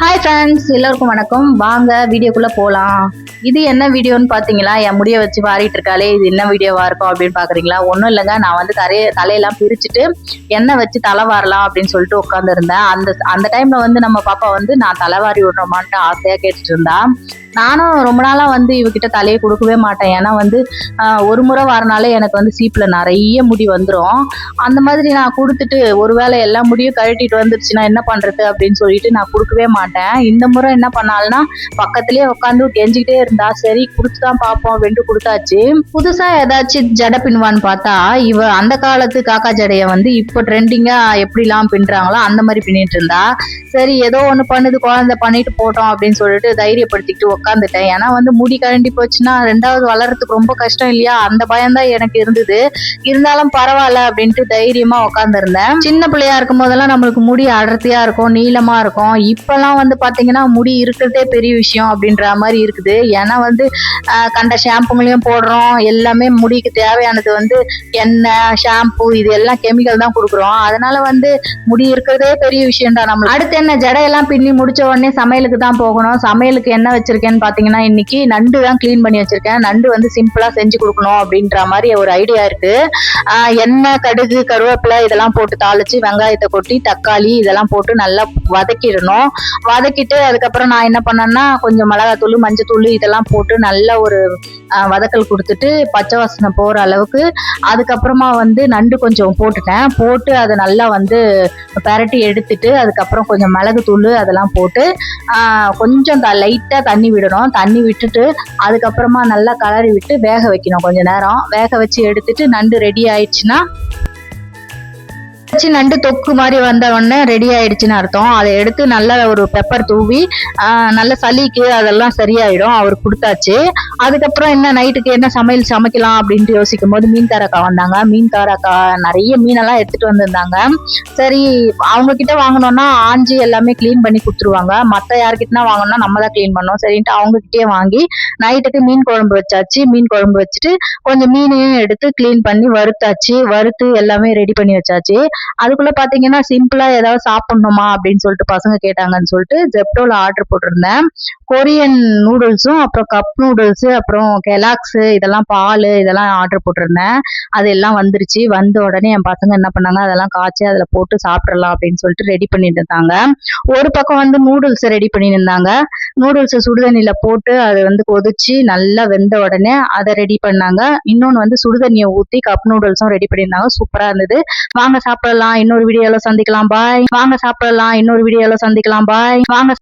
Hi friends, எல்லோருக்கும் வணக்கம். வாங்க வீடியோக்குள்ளே போகலாம். இது என்ன வீடியோன்னு பார்த்தீங்களா? என் முடியை வச்சு வாரிட்டு இருக்காளே, இது என்ன வீடியோவாக இருக்கும் அப்படின்னு பார்க்குறீங்களா? ஒன்றும் இல்லைங்க, நான் வந்து தலையெல்லாம் பிரிச்சுட்டு எண்ணெய் வச்சு தலை வாரலாம் அப்படின்னு சொல்லிட்டு உட்காந்துருந்தேன். அந்த டைமில் வந்து நம்ம பாப்பா வந்து நான் தலைவாரி விடுறோமான்ட்டு ஆசையாக கேட்டுட்டு இருந்தா. நானும் ரொம்ப நாளாக வந்து இவகிட்ட தலையை கொடுக்கவே மாட்டேன். ஏன்னா வந்து ஒரு முறை வரனாலே எனக்கு வந்து சீப்பில் நிறைய முடி வந்துடும். அந்த மாதிரி நான் கொடுத்துட்டு ஒருவேளை எல்லா முடியும் கழட்டிட்டு வந்துருச்சுன்னா என்ன பண்ணுறது அப்படின்னு சொல்லிட்டு நான் கொடுக்கவே மாட்டேன். இந்த முறை என்ன பண்ணாலும்னா பக்கத்துலேயே உட்காந்து கெஞ்சிக்கிட்டே இருந்தா. சரி கொடுத்து தான் பார்ப்போம் அப்படின்ட்டு கொடுத்தாச்சு. புதுசாக ஏதாச்சும் ஜடை பின்னுவான்னு பார்த்தா இவ அந்த காலத்து காக்கா ஜடையை வந்து இப்போ ட்ரெண்டிங்காக எப்படிலாம் பின்னுறாங்களோ அந்த மாதிரி பின்னிட்டு இருந்தா. சரி ஏதோ ஒன்று பண்ணுது, குழந்தை பண்ணிட்டு போட்டோம் அப்படின்னு சொல்லிட்டு தைரியப்படுத்திக்கிட்டு உட்காந்துட்டேன். ஏன்னா வந்து முடி கழண்டி போச்சுன்னா ரெண்டாவது வளர்றதுக்கு ரொம்ப கஷ்டம் இல்லையா? அந்த பயம்தான் எனக்கு இருந்தது. இருந்தாலும் பரவாயில்ல அப்படின்ட்டு தைரியமா உட்காந்துருந்தேன். சின்ன பிள்ளையா இருக்கும் போதெல்லாம் நம்மளுக்கு முடி அடர்த்தியா இருக்கும், நீளமா இருக்கும். இப்பெல்லாம் வந்து பாத்தீங்கன்னா முடி இருக்கிறதே பெரிய விஷயம் அப்படின்ற மாதிரி இருக்குது. ஏன்னா வந்து கண்ட ஷாம்புங்களையும் போடுறோம். எல்லாமே முடிக்கு தேவையானது வந்து எண்ணெய், ஷாம்பு இது எல்லாம் கெமிக்கல் தான் கொடுக்குறோம். அதனால வந்து முடி இருக்கிறதே பெரிய விஷயம் தான். நம்ம அடுத்து என்ன, ஜடையெல்லாம் பின்னி முடிச்ச உடனே சமையலுக்கு தான் போகணும். சமையலுக்கு என்ன வச்சிருக்கேன்னு பாத்தீங்கன்னா இன்னைக்கு நண்டு தான் கிளீன் பண்ணி வச்சிருக்கேன். நண்டு வந்து சிம்பிளா செஞ்சு கொடுக்கணும் அப்படின்ற மாதிரி ஒரு ஐடியா இருக்கு. எண்ணெய், கடுகு, கருவேப்பிலை இதெல்லாம் போட்டு தாளிச்சு வெங்காயத்தை கொட்டி தக்காளி இதெல்லாம் போட்டு நல்லா வதக்கிடணும். வதக்கிட்டு அதுக்கப்புறம் நான் என்ன பண்ணேன்னா கொஞ்சம் மிளகாத்தூள், மஞ்சத்தூள் இதெல்லாம் போட்டு நல்ல ஒரு வதக்கல் கொடுத்துட்டு பச்சை வாசனை போகிற அளவுக்கு அதுக்கப்புறமா வந்து நண்டு கொஞ்சம் போட்டுட்டேன். போட்டு அதை நல்லா வந்து பெரட்டி எடுத்துட்டு அதுக்கப்புறம் கொஞ்சம் மிளகுத்தூள் அதெல்லாம் போட்டு கொஞ்சம் லைட்டாக தண்ணி விடணும். தண்ணி விட்டுட்டு அதுக்கப்புறமா நல்லா கலரி விட்டு வேக வைக்கணும். கொஞ்சம் நேரம் வேக வச்சு எடுத்துட்டு நண்டு ரெடி ஆயிடுச்சுன்னா நண்டு தொக்கு மாதிரி வந்த உடனே ரெடி ஆயிடுச்சுன்னு அர்த்தம். அதை எடுத்து நல்ல ஒரு பெப்பர் தூவி நல்ல சளிக்கு அதெல்லாம் சரியாயிடும். அவர் கொடுத்தாச்சு. அதுக்கப்புறம் என்ன நைட்டுக்கு என்ன சமைக்கலாம் அப்படின்ட்டு யோசிக்கும் போது மீன்காரக்கா வந்தாங்க. மீன்காரக்கா நிறைய மீனெல்லாம் எடுத்துட்டு வந்திருந்தாங்க. சரி அவங்க கிட்ட வாங்கினோம்னா ஆஞ்சி எல்லாமே கிளீன் பண்ணி கொடுத்துருவாங்க. மற்ற யார்கிட்டனா வாங்கணும்னா நம்ம தான் கிளீன் பண்ணோம். சரின்ட்டு அவங்க கிட்டே வாங்கி நைட்டுக்கு மீன் குழம்பு வச்சாச்சு. மீன் குழம்பு வச்சுட்டு கொஞ்சம் மீனையும் எடுத்து கிளீன் பண்ணி வறுத்தாச்சு. வறுத்து எல்லாமே ரெடி பண்ணி வச்சாச்சு. அதுக்குள்ள பாத்தீங்கன்னா சிம்பிளா ஏதாவது சாப்பிடணுமா அப்படின்னு சொல்லிட்டு பசங்க கேட்டாங்கன்னு சொல்லிட்டு ஜெப்டோல ஆர்டர் போட்டிருந்தேன். கொரியன் நூடுல்ஸும் அப்புறம் கப் நூடுல்ஸ் அப்புறம் கெலாக்ஸ் இதெல்லாம் பால் இதெல்லாம் ஆர்டர் போட்டிருந்தேன். அது எல்லாம் வந்துருச்சு. வந்த உடனே என் பசங்க என்ன பண்ணாங்க, அதெல்லாம் காய்ச்சி அதில் போட்டு சாப்பிடலாம் அப்படின்னு சொல்லிட்டு ரெடி பண்ணிட்டு இருந்தாங்க. ஒரு பக்கம் வந்து நூடுல்ஸ் ரெடி பண்ணிட்டு இருந்தாங்க. நூடுல்ஸ் சுடுதண்ணியில போட்டு அதை வந்து கொதிச்சு நல்லா வெந்த உடனே அதை ரெடி பண்ணாங்க. இன்னொன்று வந்து சுடுதண்ணியை ஊற்றி கப் நூடுல்ஸும் ரெடி பண்ணியிருந்தாங்க. சூப்பரா இருந்தது. வாங்க சாப்பிடலாம். இன்னொரு வீடியோல சந்திக்கலாம். பாய். வாங்க சாப்பிடலாம். இன்னொரு வீடியோல சந்திக்கலாம். பாய். வாங்க.